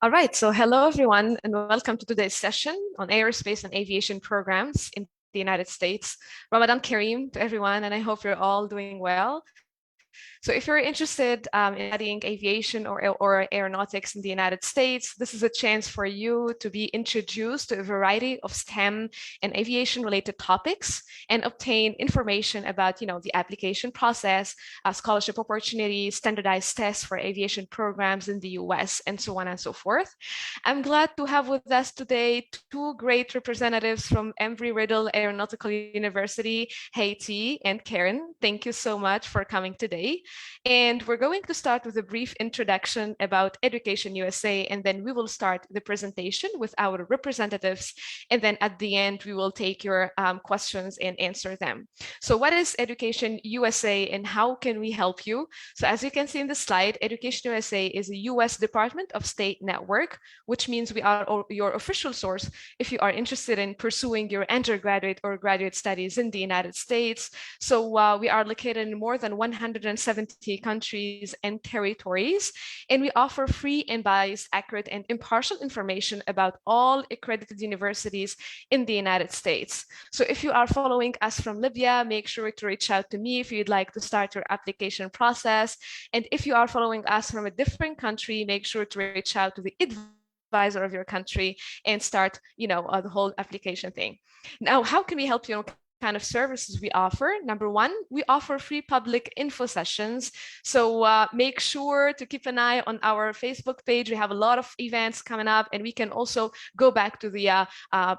All right, so hello everyone and welcome to today's session on aerospace and aviation programs in the United States. Ramadan Kareem to everyone, and I hope you're all doing well. So if you're interested in studying aviation or aeronautics in the United States, this is a chance for you to be introduced to a variety of STEM and aviation-related topics and obtain information about, the application process, scholarship opportunities, standardized tests for aviation programs in the US, and so on and so forth. I'm glad to have with us today two great representatives from Embry-Riddle Aeronautical University, Haiti and Karen. Thank you so much for coming today. And we're going to start with a brief introduction about Education USA, and then we will start the presentation with our representatives. And then at the end, we will take your questions and answer them. So what is Education USA and how can we help you? So as you can see in the slide, Education USA is a US Department of State network, which means we are your official source if you are interested in pursuing your undergraduate or graduate studies in the United States. So we are located in more than 170 countries and territories, and we offer free and biased, accurate, and impartial information about all accredited universities in the United States. So if you are following us from Libya, make sure to reach out to me if you'd like to start your application process. And if you are following us from a different country, make sure to reach out to the advisor of your country and start, the whole application thing. Now, how can we help you? Kind of services we offer. Number one, we offer free public info sessions. So make sure to keep an eye on our Facebook page. We have a lot of events coming up, and we can also go back to the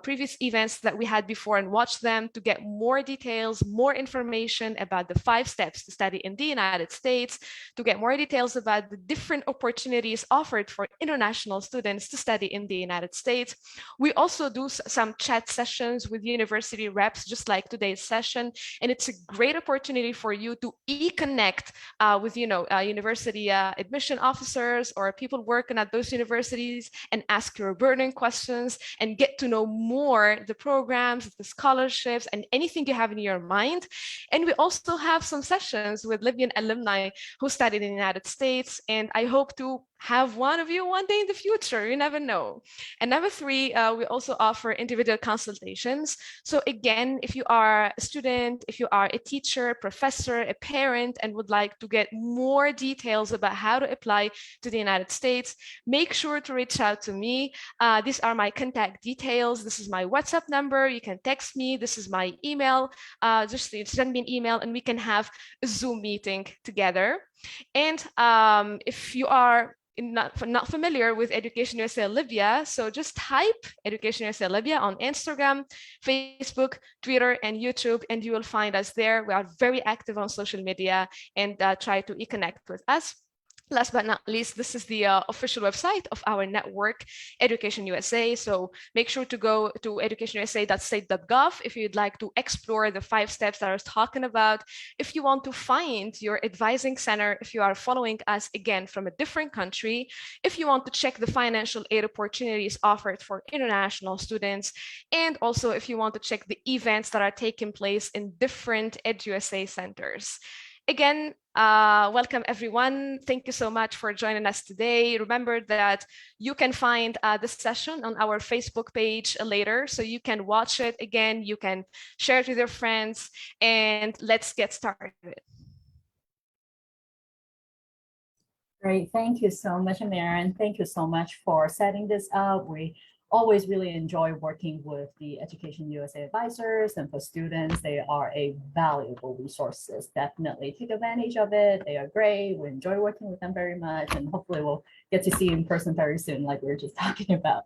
previous events that we had before and watch them to get more details, more information about the 5 steps to study in the United States, to get more details about the different opportunities offered for international students to study in the United States. We also do some chat sessions with university reps, just like today's session, and it's a great opportunity for you to connect with university admission officers or people working at those universities and ask your burning questions and get to know more the programs, the scholarships, and anything you have in your mind. And we also have some sessions with Libyan alumni who studied in the United States, and I hope to have one of you one day in the future. You never know. And number 3, we also offer individual consultations. So again, if you are a student, if you are a teacher, professor, a parent, and would like to get more details about how to apply to the United States, make sure to reach out to me. These are my contact details. This is my WhatsApp number. You can text me. This is my email. Just send me an email and we can have a Zoom meeting together. And if you are not familiar with Education USA Libya, so just type Education USA Libya on Instagram, Facebook, Twitter, and YouTube, and you will find us there. We are very active on social media and try to connect with us. Last but not least, this is the official website of our network, Education USA. So make sure to go to educationusa.state.gov if you'd like to explore the 5 steps that I was talking about. If you want to find your advising center, if you are following us again from a different country, if you want to check the financial aid opportunities offered for international students, and also if you want to check the events that are taking place in different EdUSA centers. Again, welcome everyone. Thank you so much for joining us today. Remember that you can find this session on our Facebook page later, so you can watch it again, you can share it with your friends, and let's get started. Great, thank you so much, Amir, and thank you so much for setting this up. We always really enjoy working with the Education USA advisors, and for students, they are a valuable resources. Definitely take advantage of it. They are great. We enjoy working with them very much, and hopefully we'll get to see you in person very soon, like we were just talking about.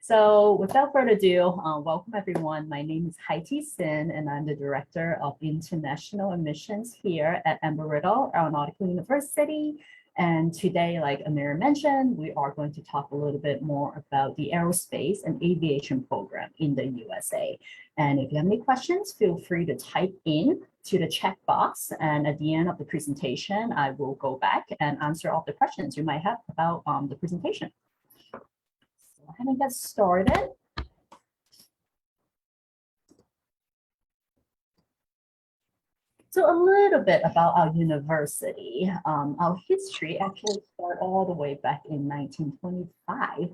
So without further ado, welcome everyone. My name is Haiti Sin, and I'm the Director of International Admissions here at Embry-Riddle Aeronautical University. And today, like Amir mentioned, we are going to talk a little bit more about the aerospace and aviation program in the USA. And if you have any questions, feel free to type in to the chat box. And at the end of the presentation, I will go back and answer all the questions you might have about the presentation. So go ahead and get started. So a little bit about our university. Our history actually started all the way back in 1925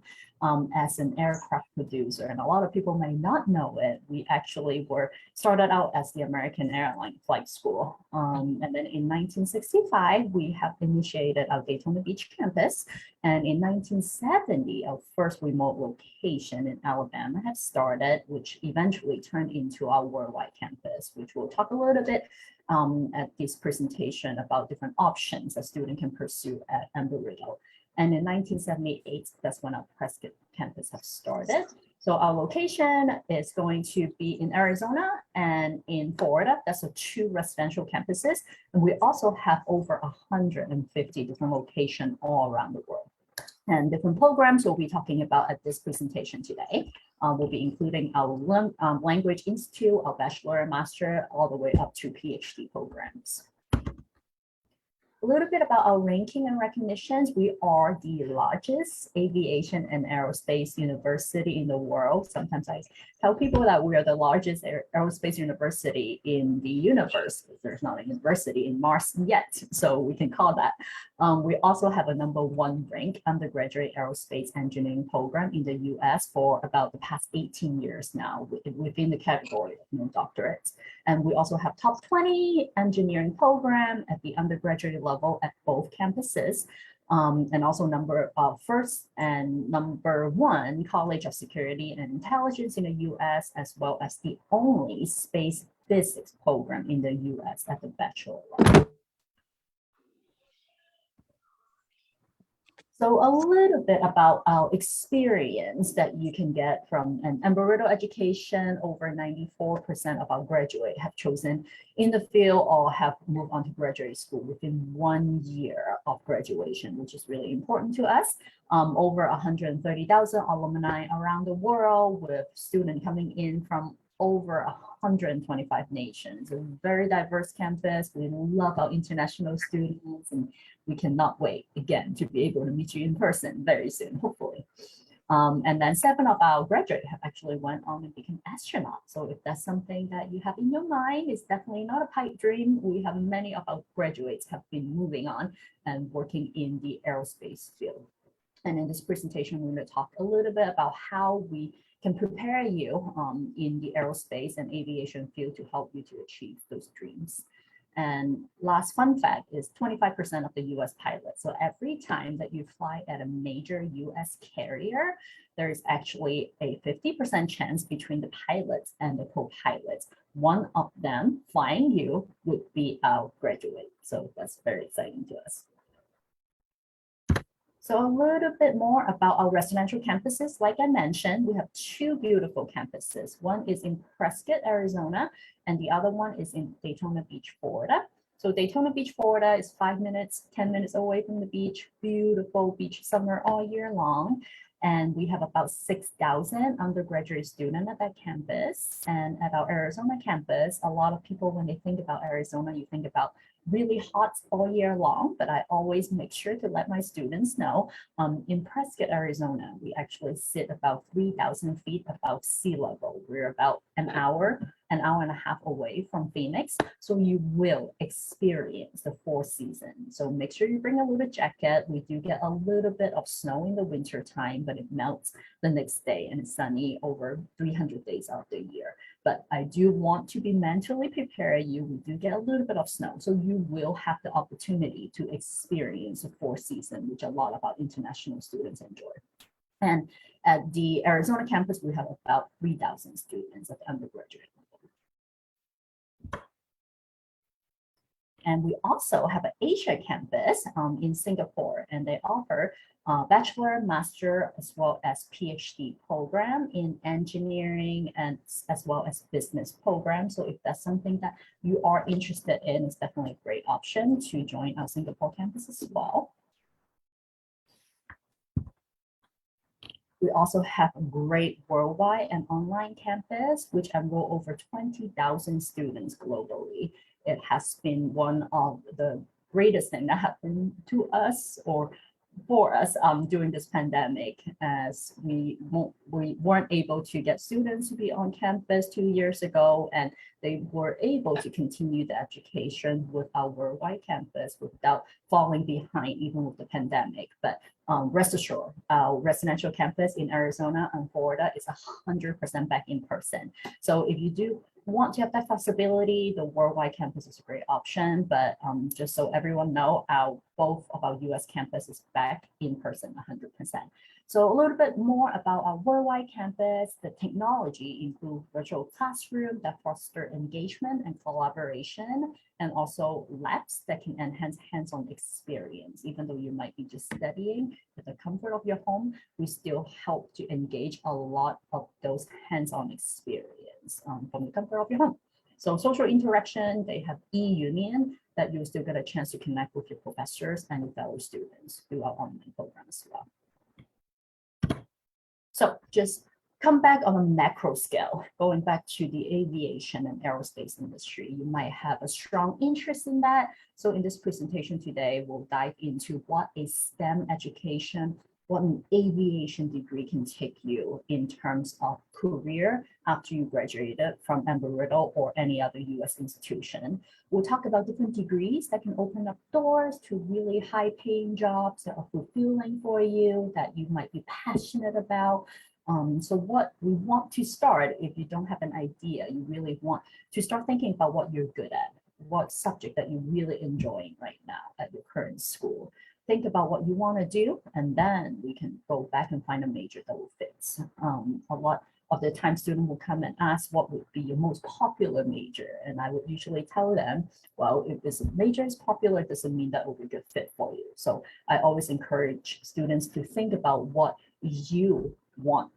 as an aircraft producer. And a lot of people may not know it. We actually were started out as the American Airline Flight School. And then in 1965, we have initiated our Daytona Beach campus. And in 1970, our first remote location in Alabama had started, which eventually turned into our worldwide campus, which we'll talk a little bit at this presentation about different options a student can pursue at Embry-Riddle. And in 1978, that's when our Prescott campus has started. So our location is going to be in Arizona and in Florida. That's the two residential campuses. And we also have over 150 different locations all around the world. And different programs we'll be talking about at this presentation today. We'll be including our Language Institute, our bachelor and master, all the way up to PhD programs. A little bit about our ranking and recognitions. We are the largest aviation and aerospace university in the world. Sometimes I tell people that we are the largest aerospace university in the universe. There's not a university in Mars yet, so we can call that. We also have a #1 rank undergraduate aerospace engineering program in the US for about the past 18 years now within the category of doctorates. And we also have top 20 engineering program at the undergraduate level at both campuses. And also first and #1 College of Security and Intelligence in the US, as well as the only space physics program in the US at the bachelor level. So a little bit about our experience that you can get from an Embry-Riddle education. Over 94% of our graduates have chosen in the field or have moved on to graduate school within 1 year of graduation, which is really important to us. Over 130,000 alumni around the world, with students coming in from over 125 nations. A very diverse campus. We love our international students, and we cannot wait again to be able to meet you in person very soon, hopefully. And then 7 of our graduates have actually went on and become astronauts. So if that's something that you have in your mind, it's definitely not a pipe dream. We have many of our graduates have been moving on and working in the aerospace field. And in this presentation, we're going to talk a little bit about how we can prepare you in the aerospace and aviation field to help you to achieve those dreams. And last fun fact is 25% of the US pilots. So every time that you fly at a major US carrier, there is actually a 50% chance between the pilots and the co-pilots. One of them flying you would be our graduate. So that's very exciting to us. So a little bit more about our residential campuses. Like I mentioned, we have 2 beautiful campuses. One is in Prescott, Arizona, and the other one is in Daytona Beach, Florida. So Daytona Beach, Florida is 5 minutes, 10 minutes away from the beach. Beautiful beach summer all year long. And we have about 6,000 undergraduate students at that campus. And at our Arizona campus, a lot of people, when they think about Arizona, you think about really hot all year long, but I always make sure to let my students know in Prescott, Arizona, we actually sit about 3,000 feet above sea level. We're about an hour and a half away from Phoenix. So you will experience the 4 seasons. So make sure you bring a little jacket. We do get a little bit of snow in the winter time, but it melts the next day and it's sunny over 300 days out of the year. But I do want to be mentally prepared you. We do get a little bit of snow. So you will have the opportunity to experience the 4 seasons, which a lot of our international students enjoy. And at the Arizona campus, we have about 3,000 students at the undergraduate level. And we also have an Asia campus in Singapore, and they offer bachelor, master, as well as PhD program in engineering and as well as business program. So if that's something that you are interested in, it's definitely a great option to join our Singapore campus as well. We also have a great worldwide and online campus, which enroll over 20,000 students globally. It has been one of the greatest things that happened to us, or for us during this pandemic, as we weren't able to get students to be on campus 2 years ago, and they were able to continue the education with our worldwide campus without falling behind even with the pandemic. But rest assured, our residential campus in Arizona and Florida is 100% back in person. So if you do want to have that flexibility, the worldwide campus is a great option. But just so everyone know, both of our US campus is back in person 100%. So a little bit more about our worldwide campus. The technology includes virtual classroom that foster engagement and collaboration, and also labs that can enhance hands-on experience. Even though you might be just studying at the comfort of your home, we still help to engage a lot of those hands-on experience from the comfort of your home. So social interaction, they have e-union that you'll still get a chance to connect with your professors and your fellow students through our online program as well. So just come back on a macro scale, going back to the aviation and aerospace industry. You might have a strong interest in that. So in this presentation today, we'll dive into what a STEM education, what an aviation degree can take you in terms of career after you graduated from Embry-Riddle or any other US institution. We'll talk about different degrees that can open up doors to really high-paying jobs that are fulfilling for you, that you might be passionate about. So what we want to start, if you don't have an idea, you really want to start thinking about what you're good at, what subject that you're really enjoying right now at your current school. Think about what you want to do, and then we can go back and find a major that will fit. A lot of the time, students will come and ask what would be your most popular major, and I would usually tell them, well, if this major is popular, it doesn't mean that it will be a good fit for you. So I always encourage students to think about what you want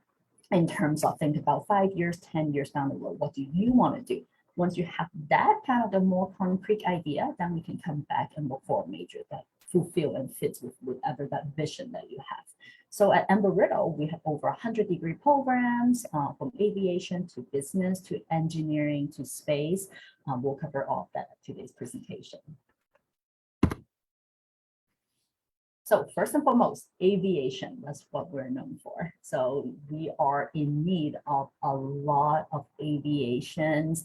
in terms of think about 5 years, 10 years down the road. What do you want to do? Once you have that kind of a more concrete idea, then we can come back and look for a major that fulfill and fits with whatever that vision that you have. So at Embry-Riddle, we have over 100 degree programs from aviation to business to engineering to space. We'll cover all of that at today's presentation. So first and foremost, aviation, that's what we're known for. So we are in need of a lot of aviation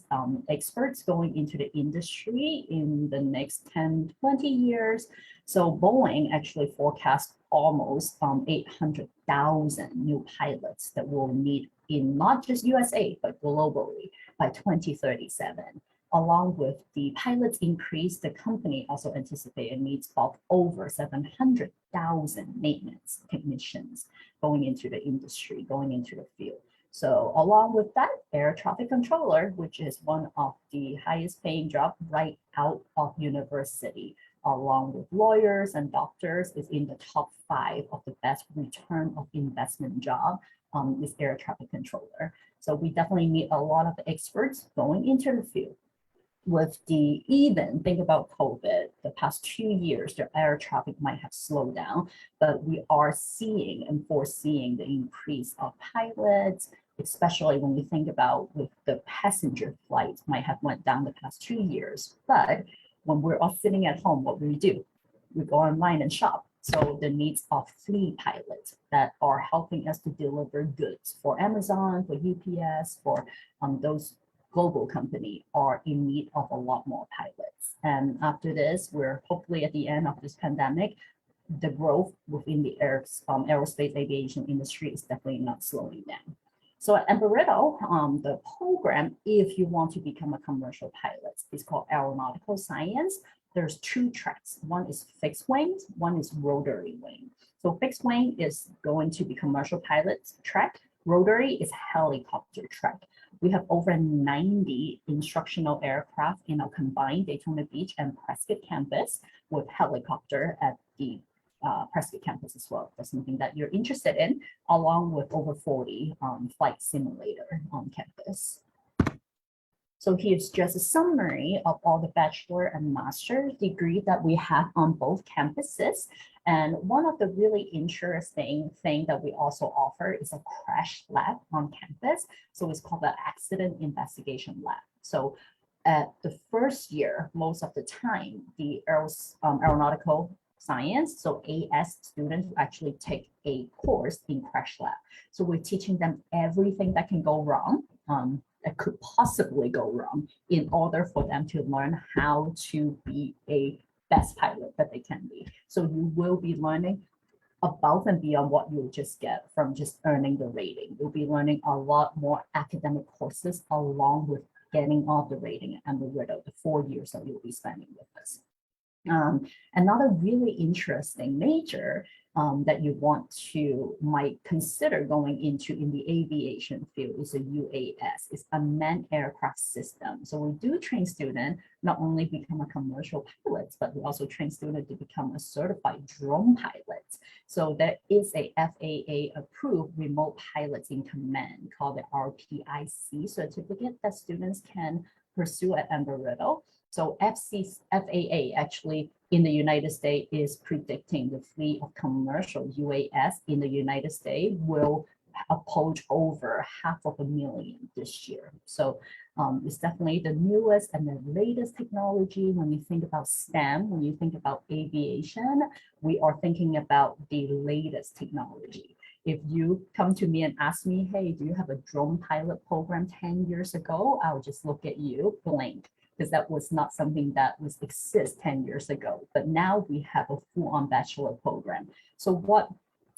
experts going into the industry in the next 10, 20 years. So Boeing actually forecasts almost 800,000 new pilots that we'll need in not just USA, but globally by 2037. Along with the pilots increase, the company also anticipated needs of over 700,000 maintenance technicians going into the industry, going into the field. So along with that, air traffic controller, which is one of the highest paying jobs right out of university, along with lawyers and doctors, is in the top 5 of the best return of investment job, is air traffic controller. So we definitely need a lot of experts going into the field. With the even think about COVID, the past 2 years, the air traffic might have slowed down, but we are seeing and foreseeing the increase of pilots, especially when we think about with the passenger flights might have went down the past 2 years. But when we're all sitting at home, what do? We go online and shop. So the needs of fleet pilots that are helping us to deliver goods for Amazon, for UPS, for those global company are in need of a lot more pilots. And after this, we're hopefully at the end of this pandemic, the growth within the aerospace aviation industry is definitely not slowing down. So at Embry-Riddle, the program, if you want to become a commercial pilot, is called Aeronautical Science. There's 2 tracks. One is fixed wing, one is rotary wing. So fixed wing is going to be commercial pilot track. Rotary is helicopter track. We have over 90 instructional aircraft in our combined Daytona Beach and Prescott campus, with helicopter at the Prescott campus as well. That's something that you're interested in, along with over 40 flight simulator on campus. So here's just a summary of all the bachelor and master's degree that we have on both campuses. And one of the really interesting thing that we also offer is a crash lab on campus. So it's called the Accident Investigation Lab. So at the first year, most of the time, the aeronautical science. So AS students actually take a course in crash lab. So we're teaching them everything that can go wrong, that could possibly go wrong, in order for them to learn how to be a best pilot that they can be. So you will be learning above and beyond what you'll just get from just earning the rating. You'll be learning a lot more academic courses along with getting all the rating at Embry-Riddle, the 4 years that you'll be spending with us. Another really interesting major that you might consider going into in the aviation field is a UAS, it's unmanned aircraft system. So we do train students not only become a commercial pilot, but we also train students to become a certified drone pilot. So there is a FAA approved remote pilots in command called the RPIC certificate that students can pursue at Embry-Riddle. So FAA actually in the United States is predicting the fleet of commercial UAS in the United States will approach over 500,000 this year. So it's definitely the newest and the latest technology. When you think about STEM, when you think about aviation, we are thinking about the latest technology. If you come to me and ask me, hey, do you have a drone pilot program 10 years ago? I'll just look at you, blank, because that was not something that was exist 10 years ago. But now we have a full-on bachelor program. So what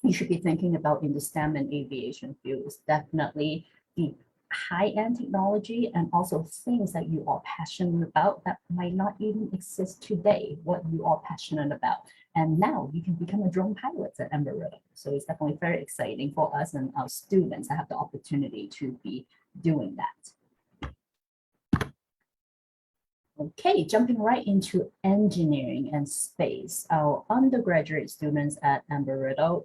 you should be thinking about in the STEM and aviation field is definitely the high-end technology and also things that you are passionate about that might not even exist today, what you are passionate about. And now you can become a drone pilot at Embry-Riddle. So it's definitely very exciting for us and our students to have the opportunity to be doing that. Okay, jumping right into engineering and space. Our undergraduate students at Embry-Riddle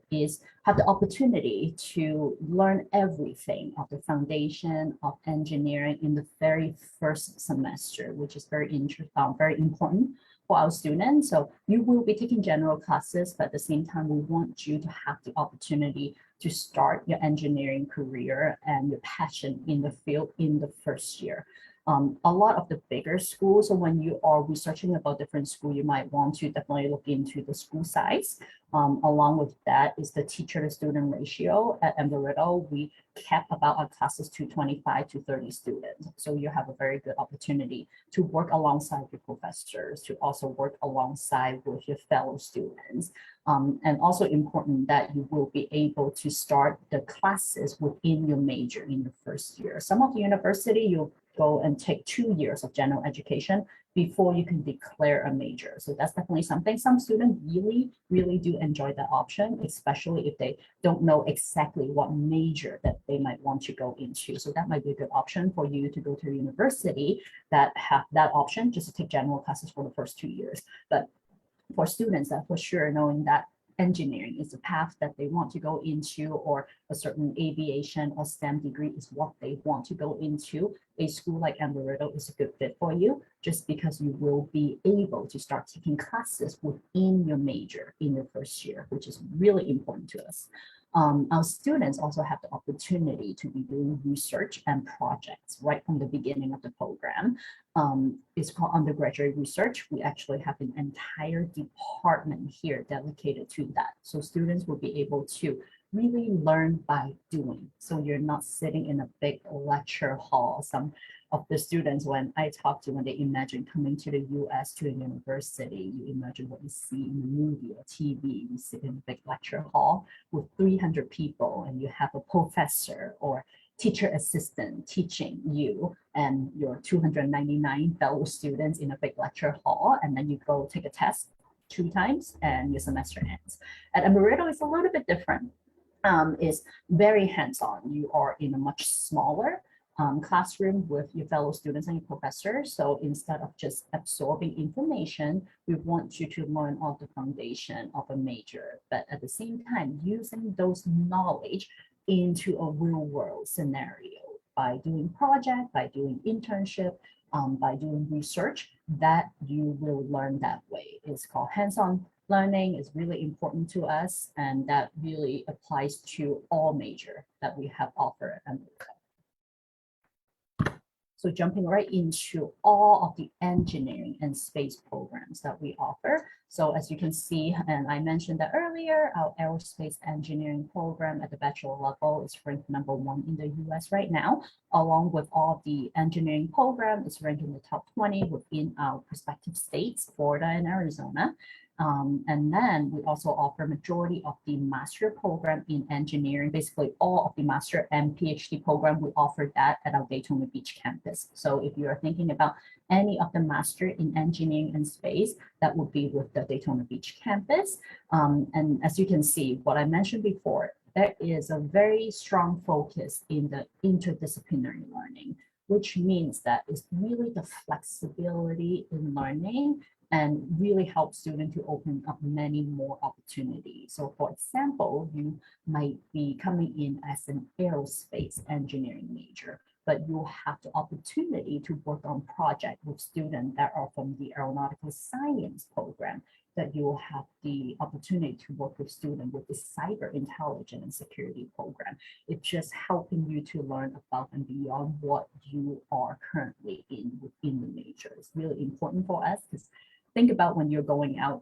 have the opportunity to learn everything of the foundation of engineering in the very first semester, which is very important for our students. So you will be taking general classes, but at the same time, we want you to have the opportunity to start your engineering career and your passion in the field in the first year. A lot of the bigger schools, so when you are researching about different schools, you might want to definitely look into the school size. Along with that is the teacher to student ratio. At Embry-Riddle, we kept about our classes to 25 to 30 students. So you have a very good opportunity to work alongside your professors, to also work alongside with your fellow students. And also important that you will be able to start the classes within your major in the first year. Some of the university, you'll go and take 2 years of general education before you can declare a major. So that's definitely something some students really do enjoy that option, especially if they don't know exactly what major that they might want to go into. So that might be a good option for you to go to a university that have that option, just to take general classes for the first 2 years. But for students that for sure knowing that engineering is the path that they want to go into, or a certain aviation or STEM degree is what they want to go into, a school like Embry-Riddle is a good fit for you, just because you will be able to start taking classes within your major in your first year, which is really important to us. Our students also have the opportunity to be doing research and projects right from the beginning of the program. It's called undergraduate research. We actually have an entire department here dedicated to that. So students will be able to really learn by doing. So you're not sitting in a big lecture hall. Some of the students, when I talk to, when they imagine coming to the US to a university, you imagine what you see in the movie or TV. You sit in a big lecture hall with 300 people, and you have a professor or teacher assistant teaching you and your 299 fellow students in a big lecture hall, and then you go take a test 2 times and your semester ends. At Embry-Riddle, it's a little bit different. It's very hands-on. You are in a much smaller classroom with your fellow students and your professors. So instead of just absorbing information, we want you to learn all the foundation of a major, but at the same time, using those knowledge into a real world scenario by doing project, by doing internship, by doing research, that you will learn that way. It's called hands-on learning. Is really important to us, and that really applies to all major that we have offered at Embry-Riddle. So jumping right into all of the engineering and space programs that we offer. So as you can see, and I mentioned that earlier, our aerospace engineering program at the bachelor level is ranked #1 in the US right now, along with all the engineering program. It's ranked in the top 20 within our respective states, Florida and Arizona. And then we also offer majority of the master program in engineering, basically all of the master and PhD program, we offer that at our Daytona Beach campus. So if you are thinking about any of the master in engineering and space, that would be with the Daytona Beach campus. And as you can see, what I mentioned before, there is a very strong focus in the interdisciplinary learning, which means that it's really the flexibility in learning and really help students to open up many more opportunities. So for example, you might be coming in as an aerospace engineering major, but you'll have the opportunity to work on projects with students that are from the aeronautical science program, that you'll have the opportunity to work with students with the cyber intelligence and security program. It's just helping you to learn above and beyond what you are currently in within the major. It's really important for us because think about when you're going out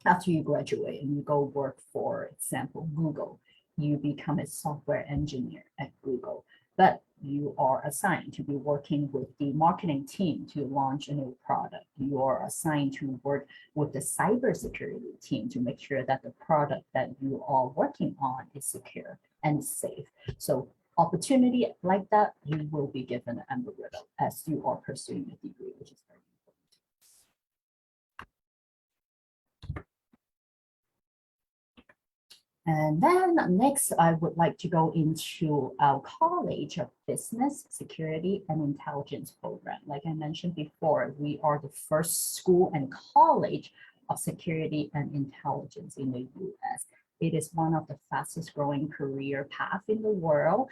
after you graduate and you go work, for example, Google, you become a software engineer at Google, but you are assigned to be working with the marketing team to launch a new product. You are assigned to work with the cybersecurity team to make sure that the product that you are working on is secure and safe. So opportunity like that, you will be given an Embry-Riddle as you are pursuing a degree, which is very And then next, I would like to go into our College of Business, Security, and Intelligence program. Like I mentioned before, we are the first school and college of security and intelligence in the US. It is one of the fastest growing career paths in the world.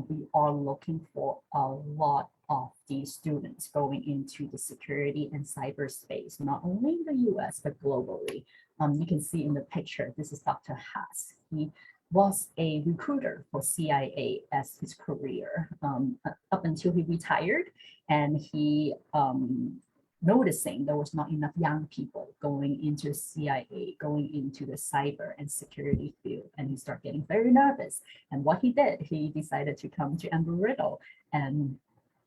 We are looking for a lot of these students going into the security and cyberspace, not only in the US, but globally. You can see in the picture, this is Dr. Haas. He was a recruiter for CIA as his career up until he retired, and he noticing there was not enough young people going into CIA, going into the cyber and security field, and he started getting very nervous. And what he did, he decided to come to Embry-Riddle and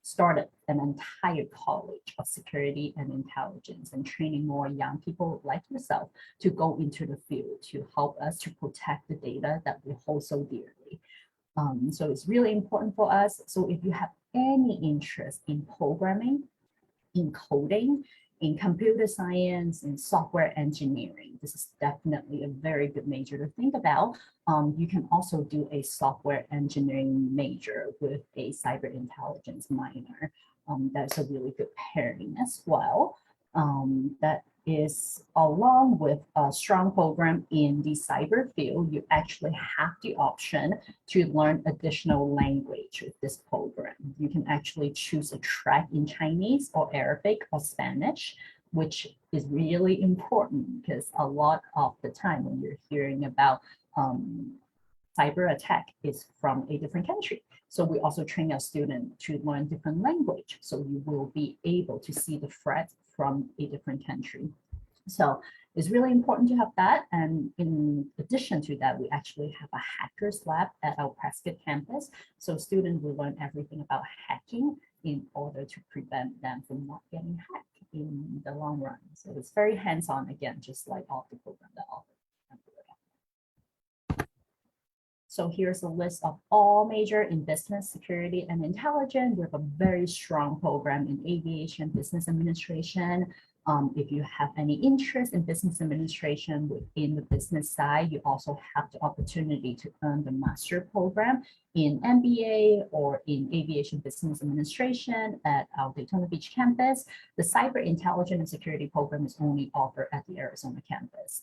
started an entire college of security and intelligence and training more young people like yourself to go into the field to help us to protect the data that we hold so dearly. So it's really important for us. So if you have any interest in programming, in coding, in computer science, in software engineering, this is definitely a very good major to think about. You can also do a software engineering major with a cyber intelligence minor. That's a really good pairing as well. That is along with a strong program in the cyber field, you actually have the option to learn additional language with this program. You can actually choose a track in Chinese or Arabic or Spanish, which is really important because a lot of the time when you're hearing about cyber attack is from a different country. So we also train our students to learn different language. So you will be able to see the threat from a different country. So it's really important to have that. And in addition to that, we actually have a hackers lab at our Prescott campus. So students will learn everything about hacking in order to prevent them from not getting hacked in the long run. So it's very hands-on, again, just like all the programs that offer. So here's a list of all major in business, security, and intelligence. We have a very strong program in aviation, business administration. If you have any interest in business administration within the business side, you also have the opportunity to earn the master program in MBA or in aviation business administration at our Daytona Beach campus. The cyber intelligence and security program is only offered at the Arizona campus.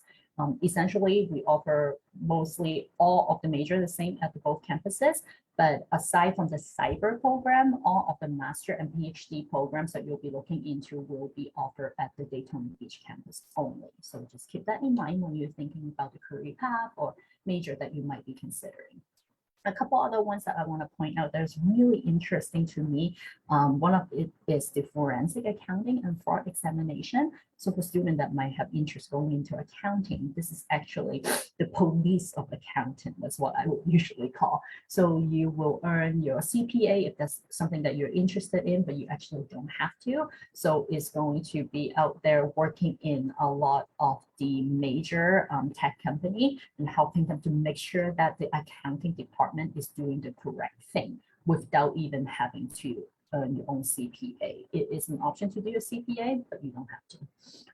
Essentially, we offer mostly all of the major the same at both campuses, but aside from the cyber program, all of the master and PhD programs that you'll be looking into will be offered at the Daytona Beach campus only. So just keep that in mind when you're thinking about the career path or major that you might be considering. A couple other ones that I want to point out that's really interesting to me. One of it is the forensic accounting and fraud examination. So for students that might have interest going into accounting, this is actually the police of accounting. That's what I would usually call. So you will earn your CPA if that's something that you're interested in, but you actually don't have to. So it's going to be out there working in a lot of the major tech company and helping them to make sure that the accounting department is doing the correct thing without even having to earn your own CPA. It is an option to do a CPA, but you don't have to.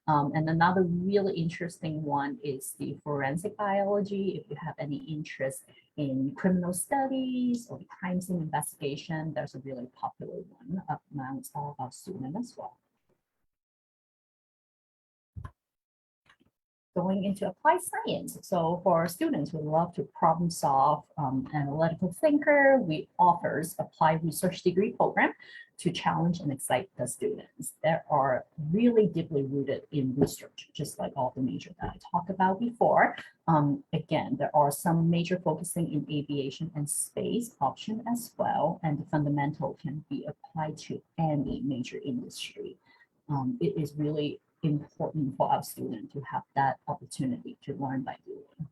And another really interesting one is the forensic biology. If you have any interest in criminal studies or crime scene investigation, there's a really popular one amongst all of our students as well. Going into applied science. So for students who love to problem solve, analytical thinker, we offers applied research degree program to challenge and excite the students. They are really deeply rooted in research, just like all the major that I talked about before. Again, there are some major focusing in aviation and space option as well, and the fundamental can be applied to any major industry. It is really important for our students to have that opportunity to learn by doing.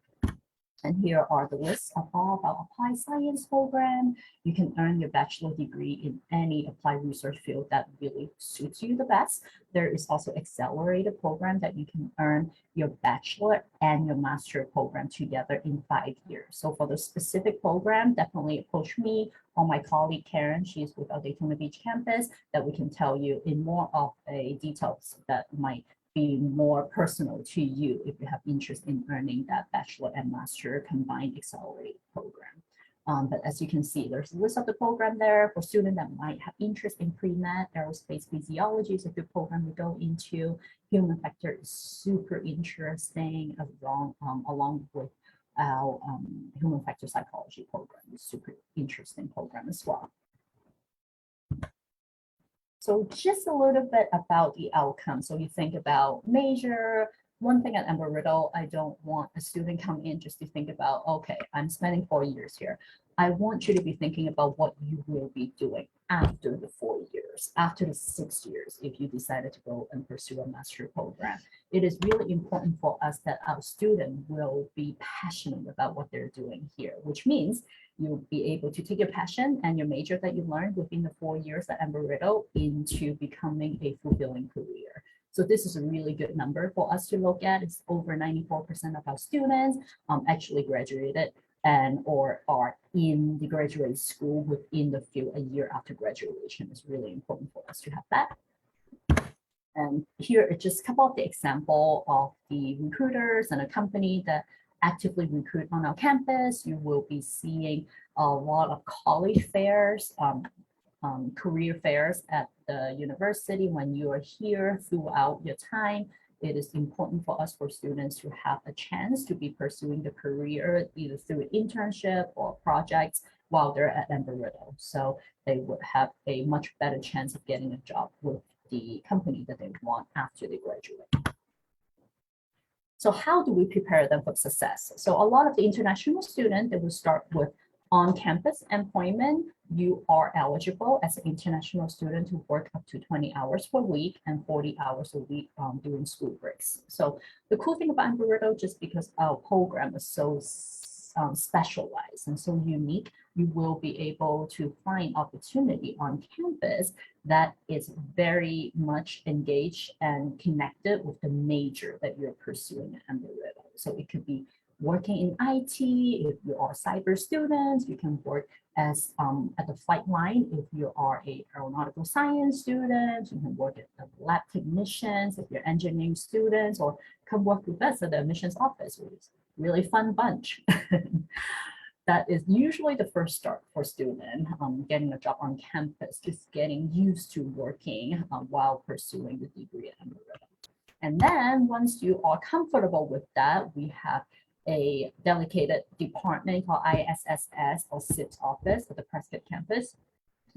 And here are the lists of all of our applied science program. You can earn your bachelor degree in any applied research field that really suits you the best. There is also accelerated program that you can earn your bachelor and your master program together in 5 years. So for the specific program, definitely approach me or my colleague Karen. She's with our Daytona Beach campus, that we can tell you in more of a details that might be more personal to you if you have interest in earning that bachelor and master combined accelerated program. But as you can see, there's a list of the program there for students that might have interest in pre-med. Aerospace physiology is a good program to go into. Human factor is super interesting, along with our human factor psychology program. It's super interesting program as well. So just a little bit about the outcome. So you think about major. One thing at Embry-Riddle, I don't want a student come in just to think about, okay, I'm spending 4 years here. I want you to be thinking about what you will be doing after the 4 years, after the 6 years, if you decided to go and pursue a master program. It is really important for us that our student will be passionate about what they're doing here, which means you'll be able to take your passion and your major that you learned within the 4 years at Embry-Riddle into becoming a fulfilling career. So this is a really good number for us to look at. It's over 94% of our students actually graduated and or are in the graduate school within the field a year after graduation. It's really important for us to have that. And here are just a couple of the example of the recruiters and a company that actively recruit on our campus. You will be seeing a lot of college fairs, career fairs at the university when you are here throughout your time. It is important for us, for students, to have a chance to be pursuing the career either through internship or projects while they're at Embry-Riddle. So they would have a much better chance of getting a job with the company that they want after they graduate. So how do we prepare them for success? So a lot of the international students, they will start with on-campus employment. You are eligible as an international student to work up to 20 hours per week and 40 hours a week during school breaks. So the cool thing about Embry-Riddle, just because our program is so specialized and so unique, you will be able to find opportunity on campus that is very much engaged and connected with the major that you're pursuing at Embry-Riddle. So it could be working in IT. If you are cyber students, you can work as at the flight line. If you are a aeronautical science student, you can work at the lab technicians. If you're engineering students, or come work with us at the admissions office, which is a really fun bunch. That is usually the first start for students getting a job on campus, just getting used to working while pursuing the degree at Embry-Riddle. And then once you are comfortable with that, we have a dedicated department called ISSS or SIPS office at the Prescott campus.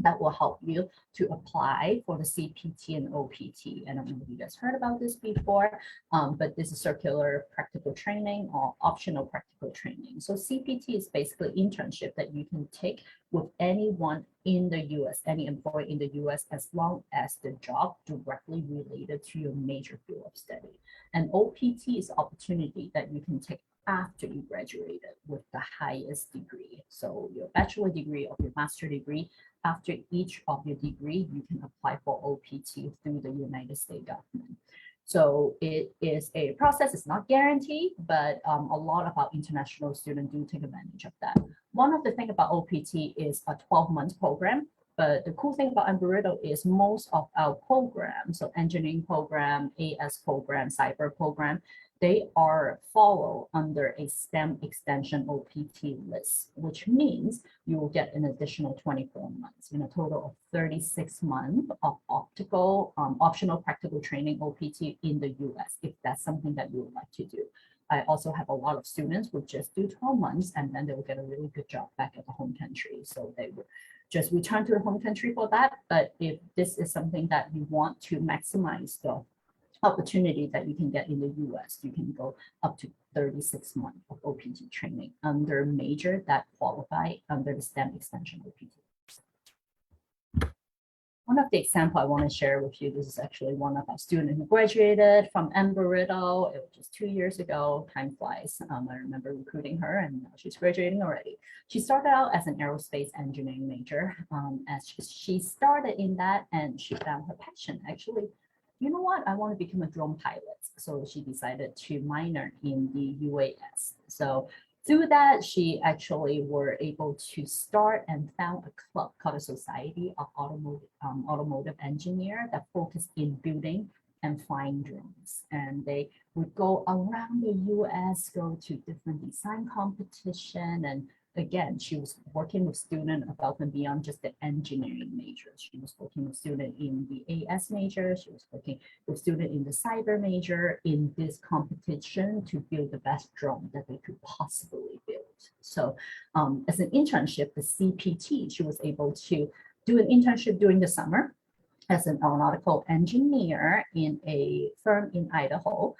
that will help you to apply for the CPT and OPT. I don't know if you guys heard about this before, but this is circular practical training or optional practical training. So CPT is basically internship that you can take with anyone in the US, any employee in the US, as long as the job directly related to your major field of study. And OPT is opportunity that you can take after you graduated with the highest degree. So your bachelor degree or your master degree, after each of your degree, you can apply for OPT through the United States government. So it is a process, it's not guaranteed, but a lot of our international students do take advantage of that. One of the things about OPT is a 12-month program, but the cool thing about Embry-Riddle is most of our programs, so engineering program, AS program, cyber program, they are follow under a STEM extension OPT list, which means you will get an additional 24 months in a total of 36 months of optional practical training OPT in the US, if that's something that you would like to do. I also have a lot of students who just do 12 months and then they will get a really good job back at the home country. So they would just return to the home country for that. But if this is something that you want to maximize the opportunity that you can get in the US, you can go up to 36 months of OPT training under major that qualify under the STEM extension OPT. One of the examples I want to share with you, this is actually one of our students who graduated from Embry-Riddle. It was just 2 years ago. Time flies. I remember recruiting her and now she's graduating already. She started out as an aerospace engineering major. As she started in that and she found her passion. Actually, you know what? I want to become a drone pilot. So she decided to minor in the UAS. So through that, she actually were able to start and found a club called the Society of Automotive Engineer that focused in building and flying drones. And they would go around the US, go to different design competition. And again, she was working with students above and beyond just the engineering major. She was working with students in the AS major. She was working with students in the cyber major in this competition to build the best drone that they could possibly build. So as an internship, the CPT, she was able to do an internship during the summer as an aeronautical engineer in a firm in Idaho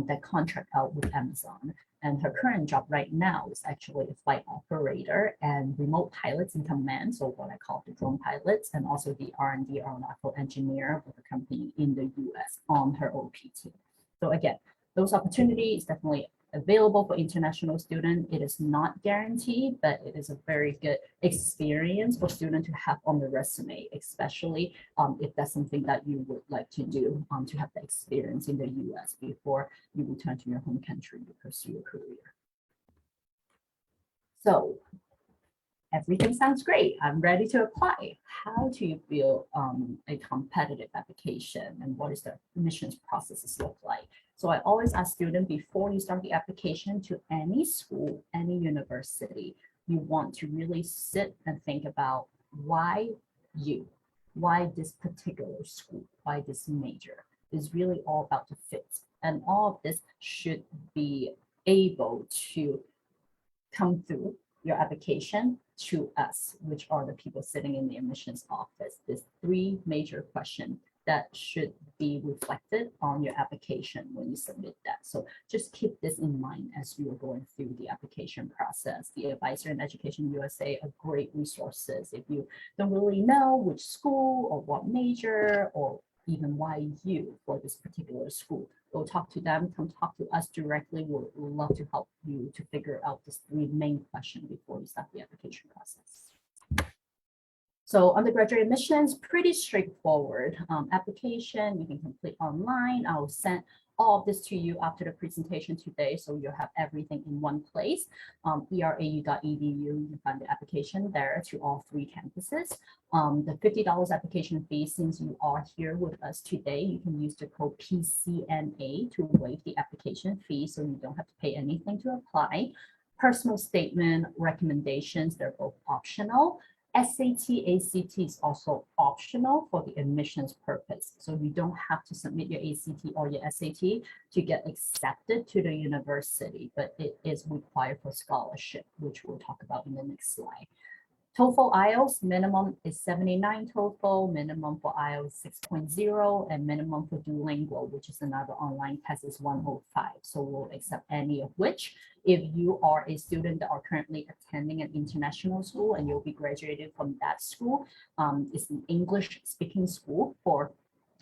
that contract out with Amazon. And her current job right now is actually a flight operator and remote pilots in command, so what I call the drone pilots, and also the R&D aeronautical engineer with a company in the US on her OPT. So again, those opportunities definitely available for international students. It is not guaranteed, but it is a very good experience for students to have on the resume, especially if that's something that you would like to do, to have the experience in the US before you return to your home country to pursue your career. So everything sounds great. I'm ready to apply. How do you build a competitive application and what is the admissions processes look like? So I always ask students before you start the application to any school, any university, you want to really sit and think about why this particular school, why this major. Is really all about the fit. And all of this should be able to come through your application to us, which are the people sitting in the admissions office. There's 3 major questions that should be reflected on your application when you submit that. So just keep this in mind as you are going through the application process. The Advisor in Education USA are great resources. If you don't really know which school or what major or even why you for this particular school, go talk to them, come talk to us directly. We'll love to help you to figure out these 3 main questions before you start the application process. So undergraduate admissions, pretty straightforward. Application, you can complete online. I'll send all of this to you after the presentation today, so you'll have everything in one place. erau.edu, you can find the application there to all 3 campuses. The $50 application fee, since you are here with us today, you can use the code PCNA to waive the application fee, so you don't have to pay anything to apply. Personal statement, recommendations, they're both optional. SAT, ACT is also optional for the admissions purpose. So you don't have to submit your ACT or your SAT to get accepted to the university, but it is required for scholarship, which we'll talk about in the next slide. TOEFL IELTS minimum is 79 TOEFL, minimum for IELTS 6.0, and minimum for Duolingo, which is another online test, is 105. So we'll accept any of which. If you are a student that are currently attending an international school and you'll be graduated from that school, it's an English speaking school. For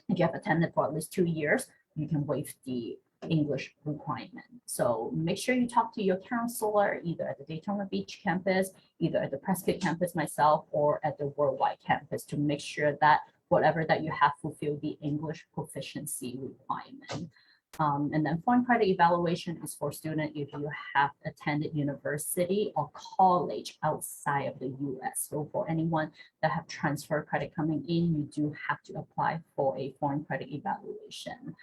if you have attended for at least 2 years, you can waive the English requirement. So make sure you talk to your counselor either at the Daytona Beach campus, either at the Prescott campus myself, or at the Worldwide campus to make sure that whatever that you have fulfill the English proficiency requirement. And then foreign credit evaluation is for students if you have attended university or college outside of the US. So for anyone that have transfer credit coming in, you do have to apply for a foreign credit evaluation.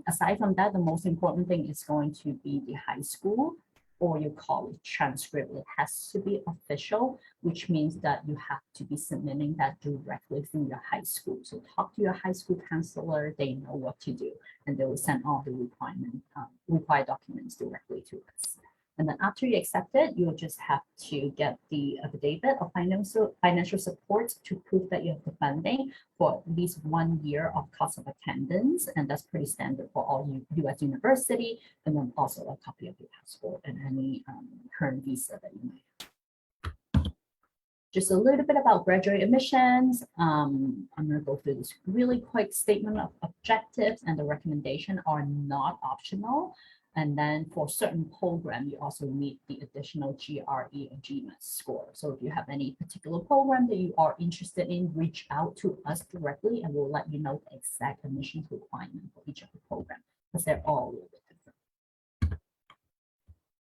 Aside from that, the most important thing is going to be the high school or your college transcript. It has to be official, which means that you have to be submitting that directly through your high school. So talk to your high school counselor, they know what to do, and they will send all the required documents directly to us. And then after you accept it, you'll just have to get the affidavit of financial support to prove that you have the funding for at least 1 year of cost of attendance. And that's pretty standard for all US university. And then also a copy of your passport and any current visa that you might have. Just a little bit about graduate admissions. I'm going to go through this really quick statement of objectives, and the recommendation are not optional. And then for certain program, you also need the additional GRE or GMAT score. So if you have any particular program that you are interested in, reach out to us directly and we'll let you know the exact admissions requirement for each of the program, because they're all a little bit different.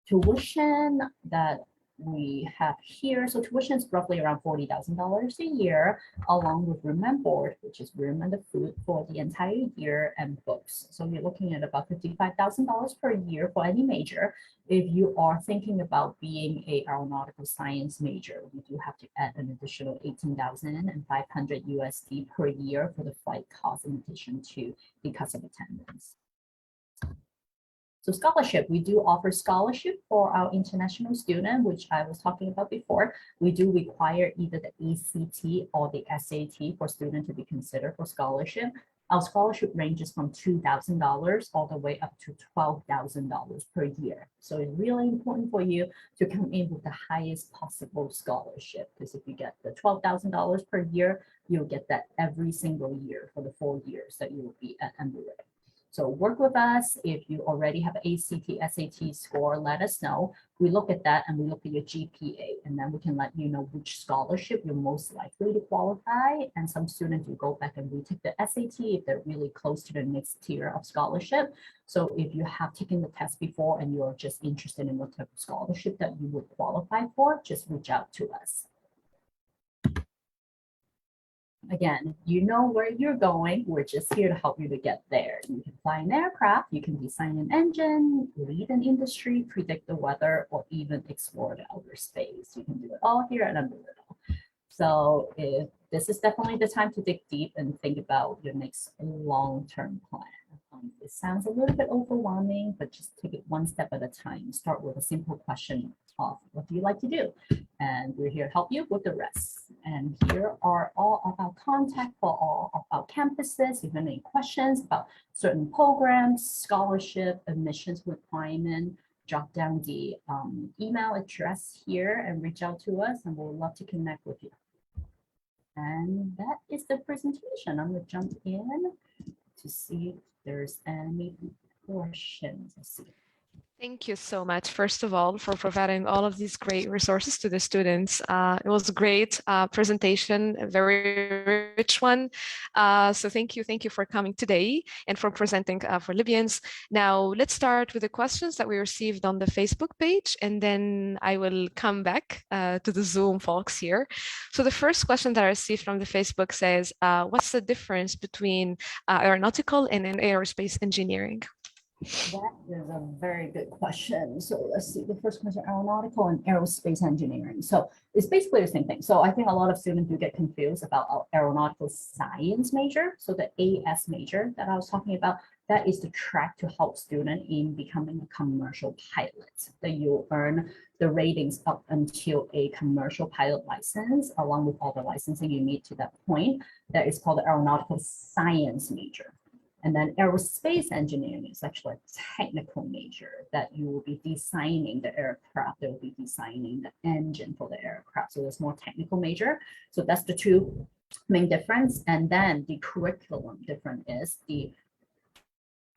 Tuition that we have here. So tuition is roughly around $40,000 a year, along with room and board, which is room and the food for the entire year, and books. So you're looking at about $55,000 per year for any major. If you are thinking about being a aeronautical science major, you do have to add an additional $18,500 USD per year for the flight cost in addition to the cost of attendance. So scholarship, we do offer scholarship for our international student, which I was talking about before. We do require either the ACT or the SAT for students to be considered for scholarship. Our scholarship ranges from $2,000 all the way up to $12,000 per year. So it's really important for you to come in with the highest possible scholarship, because if you get the $12,000 per year, you'll get that every single year for the 4 years that you will be at Embry-Riddle. So work with us. If you already have an ACT, SAT score, let us know. We look at that and we look at your GPA, and then we can let you know which scholarship you're most likely to qualify. And some students will go back and retake the SAT if they're really close to the next tier of scholarship. So if you have taken the test before and you're just interested in what type of scholarship that you would qualify for, just reach out to us. Again, you know where you're going. We're just here to help you to get there. You can fly an aircraft, you can design an engine, lead an industry, predict the weather, or even explore the outer space. You can do it all here at Embry-Riddle. So if this is definitely the time to dig deep and think about your next long-term plan. It sounds a little bit overwhelming, but just take it one step at a time. Start with a simple question of what do you like to do? And we're here to help you with the rest. And here are all of our contact for all of our campuses. If you have any questions about certain programs, scholarship, admissions requirement, jot down the email address here and reach out to us, and we'll love to connect with you. And that is the presentation. I'm going to jump in to see if there's any questions. Let's see. Thank you so much, first of all, for providing all of these great resources to the students. It was a great presentation, a very rich one. So thank you for coming today and for presenting for Libyans. Now, let's start with the questions that we received on the Facebook page, and then I will come back to the Zoom folks here. So the first question that I received from the Facebook says, what's the difference between aeronautical and aerospace engineering? That is a very good question. So let's see, the first question, aeronautical and aerospace engineering. So it's basically the same thing. So I think a lot of students do get confused about our aeronautical science major. So the AS major that I was talking about, that is the track to help student in becoming a commercial pilot, that you earn the ratings up until a commercial pilot license, along with all the licensing you need to that point. That is called the aeronautical science major. And then aerospace engineering is actually a technical major that you will be designing the aircraft, they will be designing the engine for the aircraft. So there's more technical major. So that's the two main difference. And then the curriculum difference is the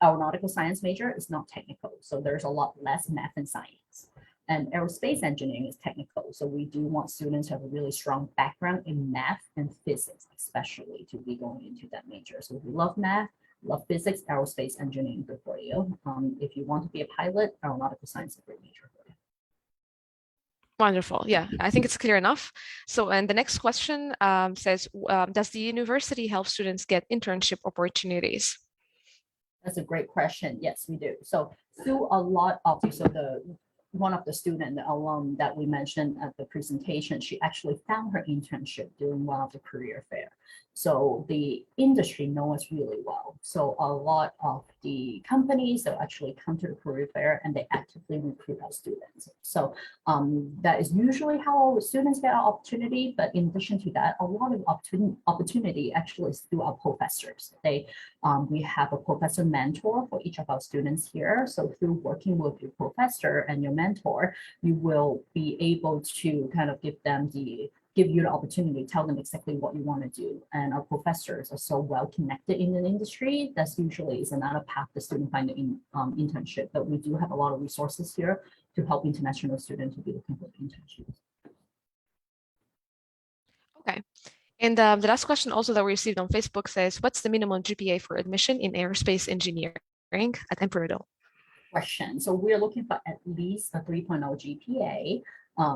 aeronautical science major is not technical. So there's a lot less math and science. And aerospace engineering is technical. So we do want students to have a really strong background in math and physics, especially to be going into that major. So if you love math, love physics, aerospace engineering good for you. If you want to be a pilot, aeronautical science is a great major for you. Wonderful. Yeah, I think it's clear enough. So, and the next question says, does the university help students get internship opportunities? That's a great question. Yes, we do. So through a lot of, so one of the student, the alum that we mentioned at the presentation, she actually found her internship during one of the career fair. So the industry knows us really well. So a lot of the companies that actually come to the career fair and they actively recruit our students. So that is usually how students get our opportunity. But in addition to that, a lot of opportunity actually is through our professors. We have a professor mentor for each of our students here. So through working with your professor and your mentor, you will be able to kind of give you the opportunity, tell them exactly what you want to do. And our professors are so well connected in the industry. That's usually is another path the student find an internship. But we do have a lot of resources here to help international students to be looking for internships. Okay. And the last question also that we received on Facebook says, what's the minimum GPA for admission in aerospace engineering at Embry-Riddle? Question. So we're looking for at least a 3.0 GPA.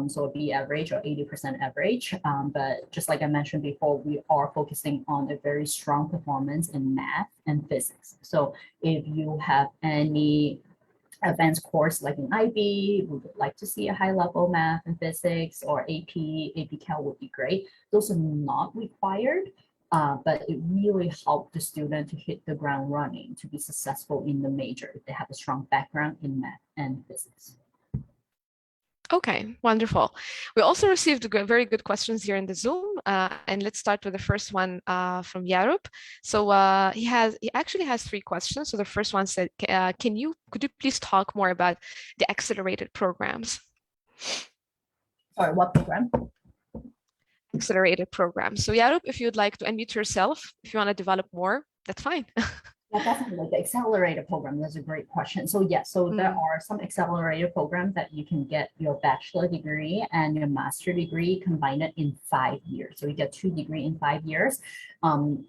So a B average or 80% average. But just like I mentioned before, we are focusing on a very strong performance in math and physics. So if you have any advanced course like in IB, we would like to see a high level math and physics, or AP Cal would be great. Those are not required. But it really helped the student to hit the ground running to be successful in the major if they have a strong background in math and physics. Okay, wonderful. We also received very good questions here in the Zoom, and let's start with the first one from Yarup. So he actually has 3 questions. So the first one said, could you please talk more about the accelerated programs? Sorry, what program? Accelerated programs. So Yarup, if you'd like to unmute yourself, if you want to develop more, that's fine. Yeah, definitely. The accelerator program, that's a great question. So yes, so there are some accelerator programs that you can get your bachelor degree and your master degree combined in 5 years. So you get 2 degrees in 5 years.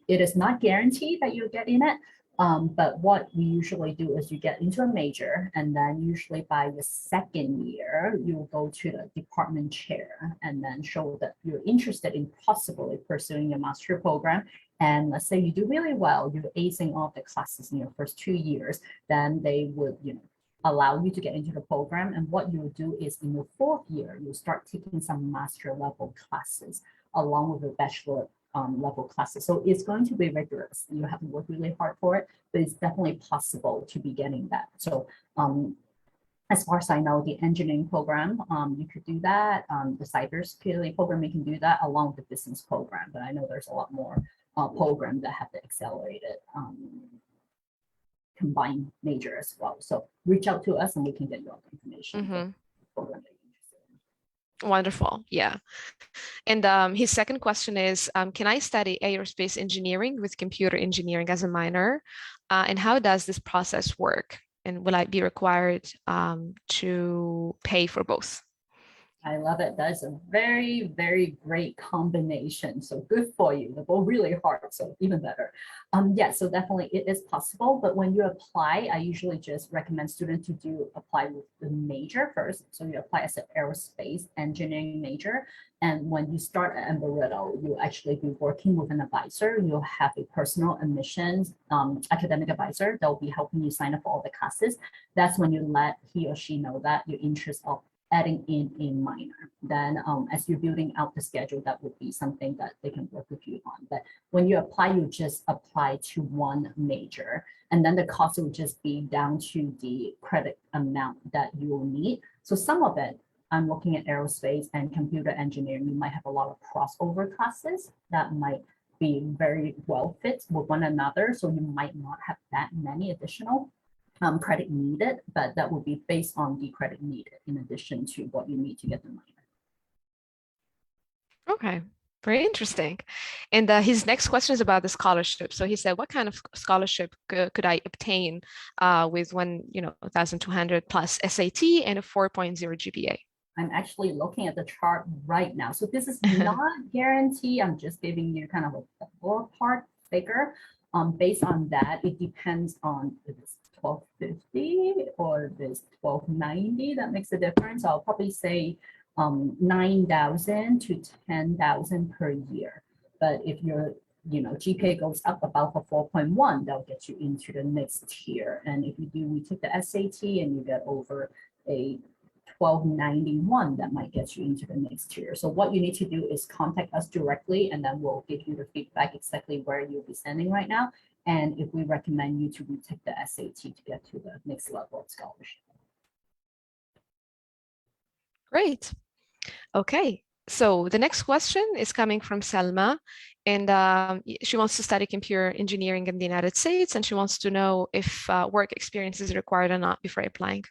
It is not guaranteed that you'll get in it. But what we usually do is you get into a major, and then usually by the 2nd year, you'll go to the department chair and then show that you're interested in possibly pursuing your master program. And let's say you do really well, you're acing all the classes in your first 2 years, then they would, allow you to get into the program. And what you'll do is in your 4th year, you'll start taking some master level classes along with the bachelor level classes. So it's going to be rigorous. You have to work really hard for it, but it's definitely possible to be getting that. So as far as I know, the engineering program, you could do that. The cybersecurity program, you can do that along with the business program. But I know there's a lot more programs that have the accelerated combined major as well. So reach out to us and we can get you all the information. Wonderful. Yeah. And his second question is, can I study aerospace engineering with computer engineering as a minor? And how does this process work? And will I be required to pay for both? I love it. That's a very, very great combination. So good for you. They go really hard, so even better. Yeah, so definitely it is possible. But when you apply, I usually just recommend students to apply with the major first. So you apply as an aerospace engineering major. And when you start at Embry-Riddle, you'll actually be working with an advisor. You'll have a personal admissions academic advisor that will be helping you sign up for all the classes. That's when you let he or she know that your interest of adding in a minor. Then as you're building out the schedule, that would be something that they can work with you on. But when you apply, you just apply to one major. And then the cost will just be down to the credit amount that you will need. So some of it, I'm looking at aerospace and computer engineering. You might have a lot of crossover classes that might be very well fit with one another. So you might not have that many additional credit needed, but that will be based on the credit needed in addition to what you need to get the minor. Okay, very interesting. And his next question is about the scholarship. So he said, what kind of scholarship could I obtain with 1,200 plus SAT and a 4.0 GPA? I'm actually looking at the chart right now. So this is not guaranteed. I'm just giving you kind of a ballpark figure. Based on that, it depends on if it's 1250 or this 1290 that makes a difference. I'll probably say 9,000 to 10,000 per year. But if your GPA goes up about a 4.1, that'll get you into the next tier. And if you take the SAT and you get over a 1291, that might get you into the next tier. So what you need to do is contact us directly, and then we'll give you the feedback exactly where you'll be standing right now. And if we recommend you to retake the SAT to get to the next level of scholarship. Great. Okay. So the next question is coming from Selma, and she wants to study computer engineering in the United States, and she wants to know if work experience is required or not before applying.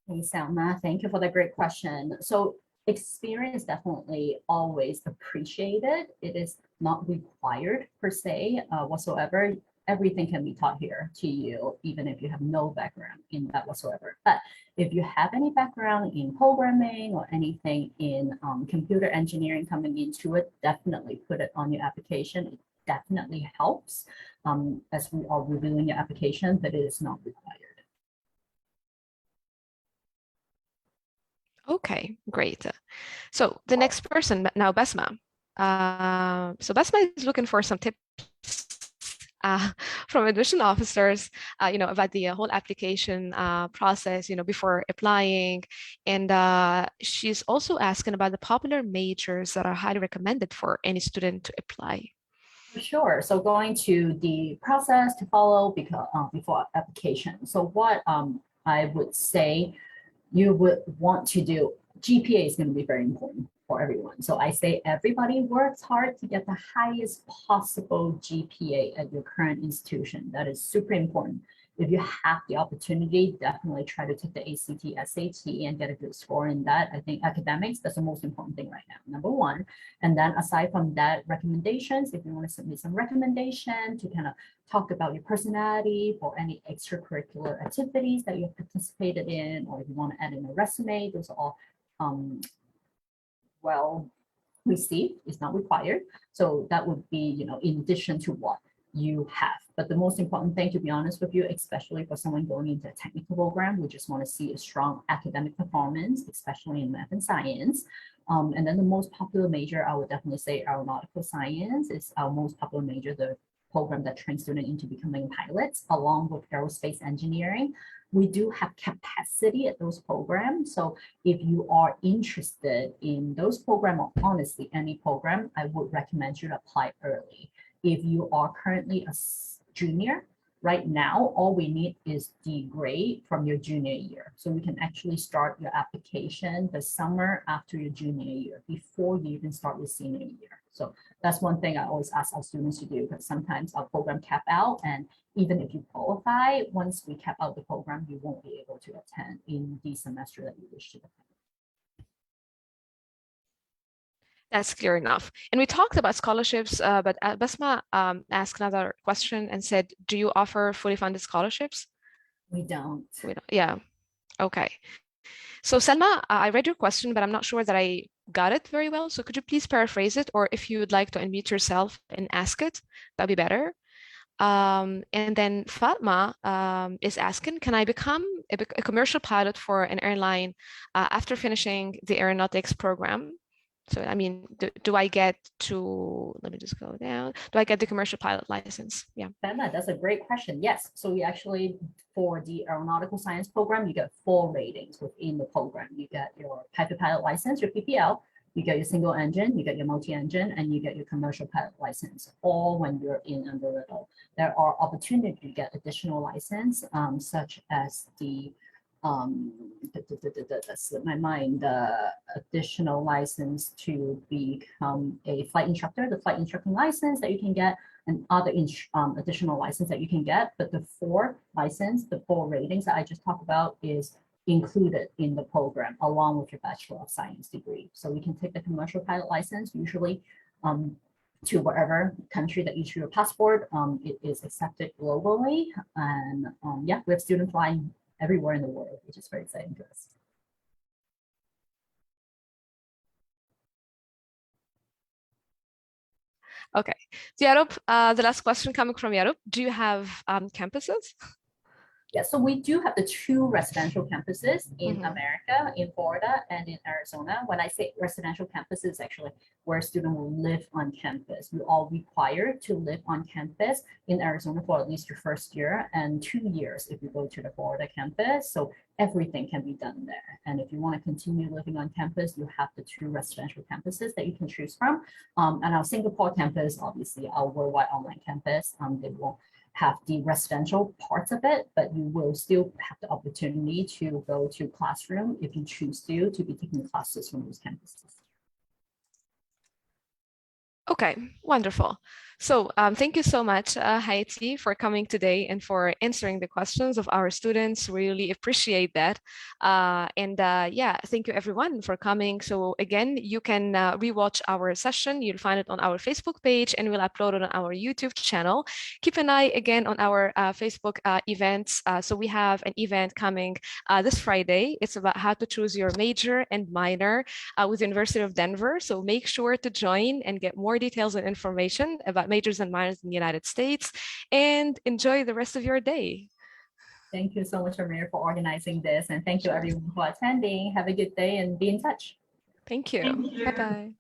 Hey, Selma, thank you for the great question. So experience definitely always appreciated. It is not required per se whatsoever. Everything can be taught here to you, even if you have no background in that whatsoever. But if you have any background in programming or anything in computer engineering coming into it, definitely put it on your application. It definitely helps as we are reviewing your application, but it is not required. Okay, great. So the next person now, Basma. So Basma is looking for some tips from admission officers, about the whole application process, before applying. And she's also asking about the popular majors that are highly recommended for any student to apply. For sure. So going to the process to follow before application. So what I would say you would want to do, GPA is going to be very important for everyone. So I say everybody works hard to get the highest possible GPA at your current institution. That is super important. If you have the opportunity, definitely try to take the ACT, SAT and get a good score in that. I think academics, that's the most important thing right now, number one. And then aside from that, recommendations, if you want to submit some recommendation to kind of talk about your personality for any extracurricular activities that you have participated in, or if you want to add in a resume, those are all well received. It's not required. So that would be, in addition to what you have. But the most important thing, to be honest with you, especially for someone going into a technical program, we just want to see a strong academic performance, especially in math and science. And then the most popular major, I would definitely say aeronautical science is our most popular major, the program that trains students into becoming pilots, along with aerospace engineering. We do have capacity at those programs. So if you are interested in those programs, or honestly any program, I would recommend you to apply early. If you are currently a junior, right now, all we need is the grade from your junior year. So we can actually start your application the summer after your junior year, before you even start your senior year. So that's one thing I always ask our students to do, because sometimes our program cap out, and even if you qualify, once we cap out the program, you won't be able to attend in the semester that you wish to attend. That's clear enough. And we talked about scholarships, but Basma asked another question and said, do you offer fully funded scholarships? We don't. We don't. Yeah. Okay. So Selma, I read your question, but I'm not sure that I got it very well. So could you please paraphrase it, or if you would like to unmute yourself and ask it, that'd be better. And then Fatma is asking, can I become a commercial pilot for an airline after finishing the aeronautics program? So, I mean, do I get to, let me just go down. Do I get the commercial pilot license? Yeah. Fatma, that's a great question. Yes. So you actually, for the aeronautical science program, you get 4 ratings within the program. You get your private pilot license, your PPL, you get your single engine, you get your multi-engine, and you get your commercial pilot license, all when you're in Embry-Riddle. There are opportunities to get additional license, such as the that slipped my mind, the additional license to become a flight instructor, the flight instructing license that you can get, and other additional license that you can get. But the 4 license, the 4 ratings that I just talked about is included in the program along with your Bachelor of Science degree. So you can take the commercial pilot license usually to whatever country that you issue your passport. It is accepted globally, and yeah, we have students flying everywhere in the world, which is very exciting to us. Okay. So Yarup, the last question coming from Yarup. Do you have campuses? Yeah, so we do have the 2 residential campuses in America, in Florida and in Arizona. When I say residential campuses, actually where a student will live on campus. You're all required to live on campus in Arizona for at least your first year, and 2 years if you go to the Florida campus. So everything can be done there. And if you want to continue living on campus, you have the 2 residential campuses that you can choose from. And our Singapore campus, obviously our worldwide online campus, they will have the residential parts of it, but you will still have the opportunity to go to classroom if you choose to be taking classes from those campuses. Okay, wonderful. So thank you so much, Haiti, for coming today and for answering the questions of our students. We really appreciate that. Yeah, thank you everyone for coming. So again, you can rewatch our session. You'll find it on our Facebook page, and we'll upload it on our YouTube channel. Keep an eye again on our Facebook events. So we have an event coming this Friday. It's about how to choose your major and minor with the University of Denver. So make sure to join and get more details and information about majors and minors in the United States, and enjoy the rest of your day. Thank you so much, Amir, for organizing this, and thank you everyone for attending. Have a good day and be in touch. Thank you. Bye-bye.